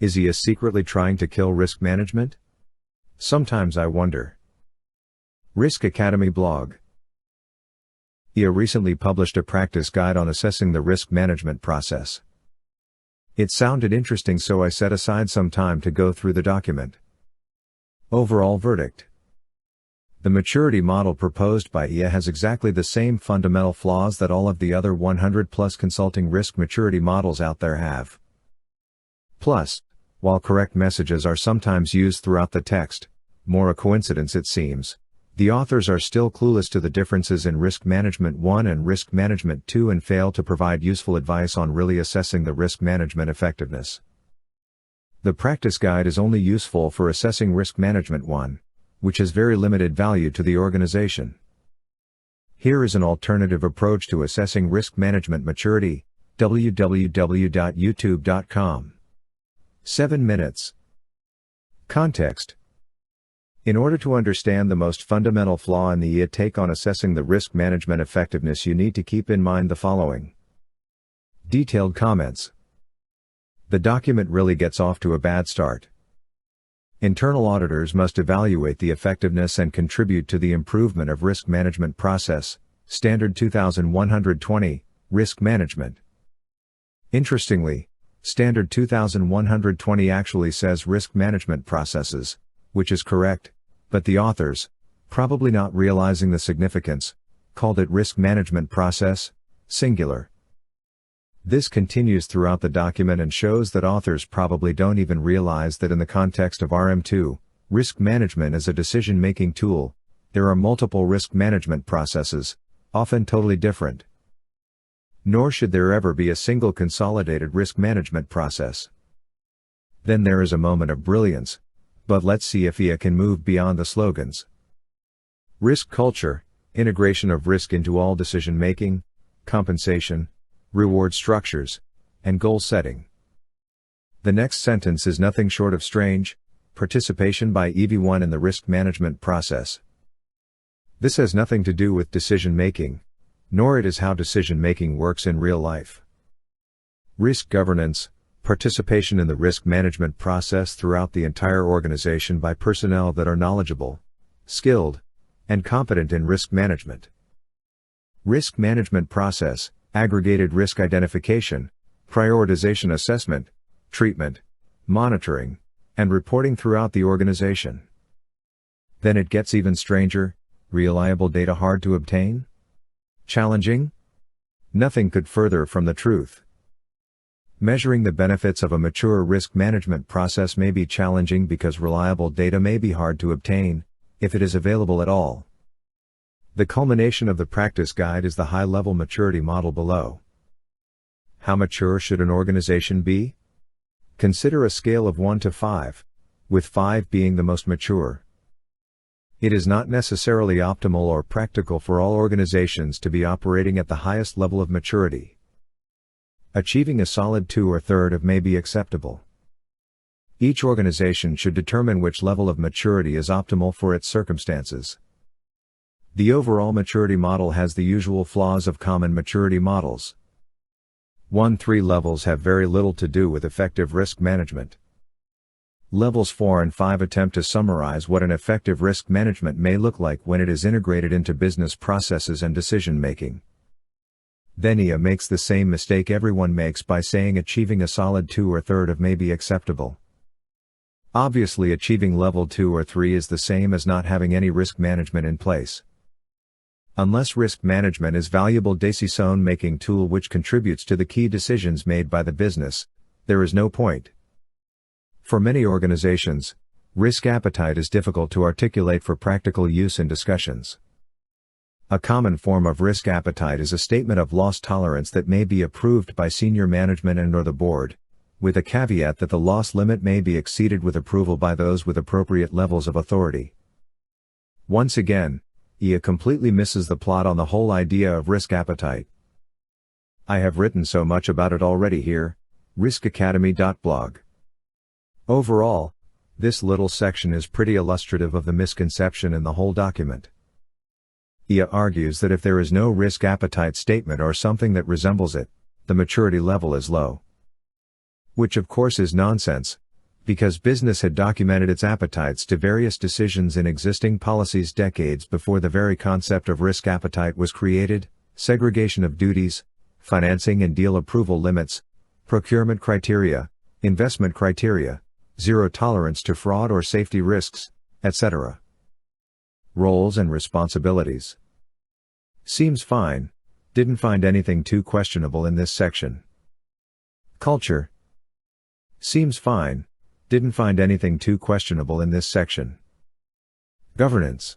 Is IA secretly trying to kill risk management? Sometimes I wonder. Risk Academy blog. IA recently published a practice guide on assessing the risk management process. It sounded interesting, so I set aside some time to go through the document. Overall verdict. The maturity model proposed by IA has exactly the same fundamental flaws that all of the other 100+ consulting risk maturity models out there have. Plus, while correct messages are sometimes used throughout the text, more a coincidence it seems, the authors are still clueless to the differences in Risk Management 1 and Risk Management 2 and fail to provide useful advice on really assessing the risk management effectiveness. The practice guide is only useful for assessing Risk Management 1, which has very limited value to the organization. Here is an alternative approach to assessing risk management maturity, www.youtube.com. 7 minutes. Context. In order to understand the most fundamental flaw in the IA take on assessing the risk management effectiveness, you need to keep in mind the following. Detailed comments. The document really gets off to a bad start. Internal auditors must evaluate the effectiveness and contribute to the improvement of risk management process, Standard 2120, Risk Management. Interestingly, Standard 2120 actually says risk management processes, which is correct, but the authors, probably not realizing the significance, called it risk management process, singular. This continues throughout the document and shows that authors probably don't even realize that in the context of RM2, risk management as a decision-making tool, there are multiple risk management processes, often totally different. Nor should there ever be a single consolidated risk management process. Then there is a moment of brilliance, but let's see if IA can move beyond the slogans. Risk culture, integration of risk into all decision-making, compensation, reward structures, and goal setting. The next sentence is nothing short of strange: participation by EV1 in the risk management process. This has nothing to do with decision-making, nor it is how decision-making works in real life. Risk governance, participation in the risk management process throughout the entire organization by personnel that are knowledgeable, skilled, and competent in risk management. Risk management process, aggregated risk identification, prioritization, assessment, treatment, monitoring, and reporting throughout the organization. Then it gets even stranger: reliable data hard to obtain? Challenging? Nothing could further from the truth. Measuring the benefits of a mature risk management process may be challenging because reliable data may be hard to obtain, if it is available at all. The culmination of the practice guide is the high-level maturity model below. How mature should an organization be? Consider a scale of 1 to 5, with 5 being the most mature. It is not necessarily optimal or practical for all organizations to be operating at the highest level of maturity. Achieving a solid 2 or third of may be acceptable. Each organization should determine which level of maturity is optimal for its circumstances. The overall maturity model has the usual flaws of common maturity models. 1-3 levels have very little to do with effective risk management. Levels 4 and 5 attempt to summarize what an effective risk management may look like when it is integrated into business processes and decision-making. Then IA makes the same mistake everyone makes by saying achieving a solid 2 or third of may be acceptable. Obviously, achieving level 2 or 3 is the same as not having any risk management in place. Unless risk management is valuable decision-making tool which contributes to the key decisions made by the business, there is no point. For many organizations, risk appetite is difficult to articulate for practical use in discussions. A common form of risk appetite is a statement of loss tolerance that may be approved by senior management and/or the board, with a caveat that the loss limit may be exceeded with approval by those with appropriate levels of authority. Once again, IA completely misses the plot on the whole idea of risk appetite. I have written so much about it already here, riskacademy.blog. Overall, this little section is pretty illustrative of the misconception in the whole document. IA argues that if there is no risk appetite statement or something that resembles it, the maturity level is low. Which of course is nonsense, Because business had documented its appetites to various decisions in existing policies decades before the very concept of risk appetite was created, segregation of duties, financing and deal approval limits, procurement criteria, investment criteria, zero tolerance to fraud or safety risks, etc. Roles and responsibilities. Seems fine. Didn't find anything too questionable in this section. Culture. Seems fine. Didn't find anything too questionable in this section. Governance.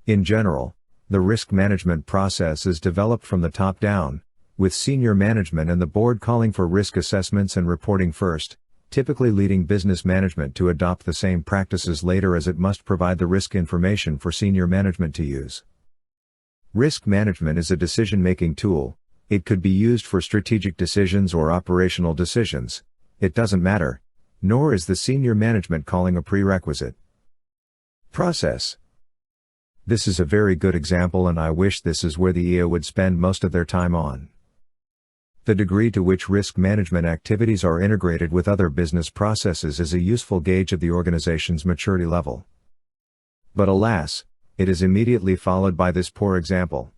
In general, the risk management process is developed from the top down, with senior management and the board calling for risk assessments and reporting first, typically leading business management to adopt the same practices later as it must provide the risk information for senior management to use. Risk management is a decision-making tool. It could be used for strategic decisions or operational decisions. It doesn't matter. Nor is the senior management calling a prerequisite. Process. This is a very good example, and I wish this is where the IIA would spend most of their time on. The degree to which risk management activities are integrated with other business processes is a useful gauge of the organization's maturity level. But alas, it is immediately followed by this poor example.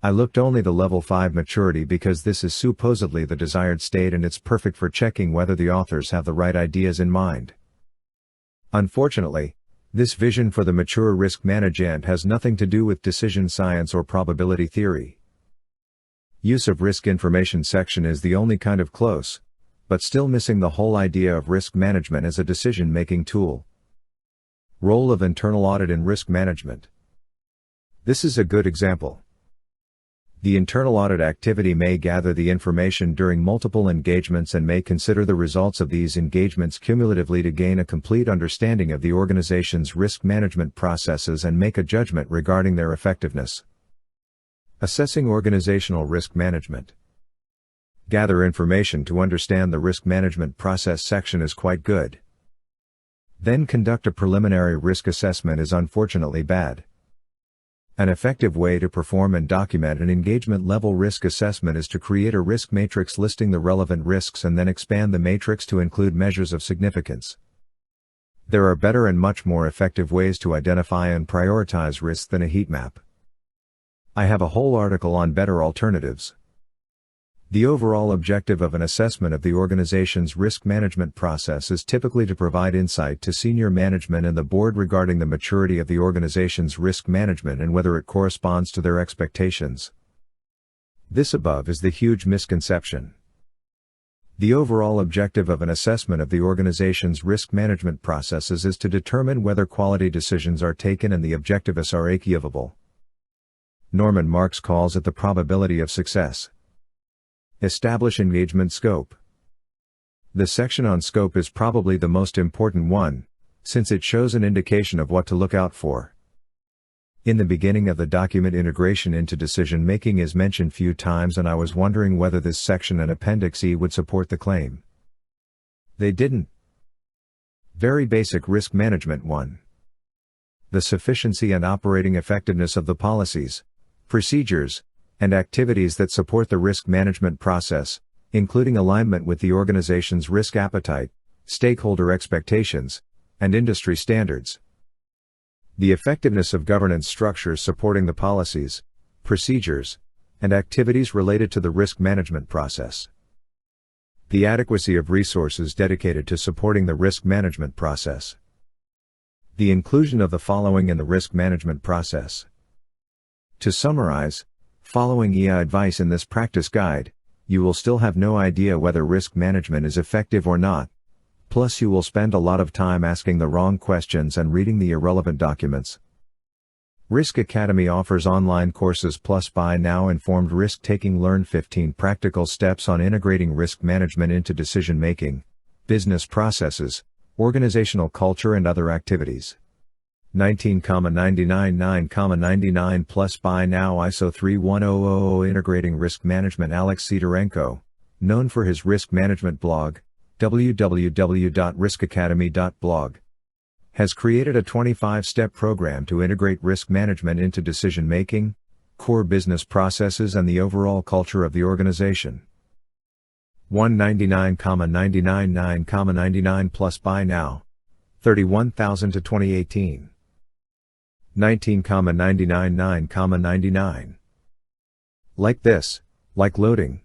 I looked only the level 5 maturity because this is supposedly the desired state and it's perfect for checking whether the authors have the right ideas in mind. Unfortunately, this vision for the mature risk management has nothing to do with decision science or probability theory. Use of risk information section is the only kind of close, but still missing the whole idea of risk management as a decision-making tool. Role of internal audit in risk management. This is a good example. The internal audit activity may gather the information during multiple engagements and may consider the results of these engagements cumulatively to gain a complete understanding of the organization's risk management processes and make a judgment regarding their effectiveness. Assessing organizational risk management. Gather information to understand the risk management process section is quite good. Then conduct a preliminary risk assessment is unfortunately bad. An effective way to perform and document an engagement-level risk assessment is to create a risk matrix listing the relevant risks and then expand the matrix to include measures of significance. There are better and much more effective ways to identify and prioritize risks than a heat map. I have a whole article on better alternatives. The overall objective of an assessment of the organization's risk management process is typically to provide insight to senior management and the board regarding the maturity of the organization's risk management and whether it corresponds to their expectations. This above is the huge misconception. The overall objective of an assessment of the organization's risk management processes is to determine whether quality decisions are taken and the objectives are achievable. Norman Marks calls it the probability of success. Establish engagement scope. The section on scope is probably the most important one, since it shows an indication of what to look out for. In the beginning of the document, integration into decision-making is mentioned few times, and I was wondering whether this section and Appendix E would support the claim. They didn't. Very basic risk management 1. The sufficiency and operating effectiveness of the policies, procedures, and activities that support the risk management process, including alignment with the organization's risk appetite, stakeholder expectations, and industry standards. The effectiveness of governance structures supporting the policies, procedures, and activities related to the risk management process. The adequacy of resources dedicated to supporting the risk management process. The inclusion of the following in the risk management process. To summarize, following IIA advice in this practice guide, you will still have no idea whether risk management is effective or not. Plus you will spend a lot of time asking the wrong questions and reading the irrelevant documents. Risk Academy offers online courses plus buy now informed risk-taking. Learn 15 practical steps on integrating risk management into decision-making, business processes, organizational culture and other activities. 19,99 plus buy now ISO 31000 Integrating Risk Management. Alex Sidorenko, known for his risk management blog, www.riskacademy.blog, has created a 25-step program to integrate risk management into decision-making, core business processes and the overall culture of the organization. 199,999,99 plus buy now. 31,000 to 2018. 19,999,99. Like this, like loading.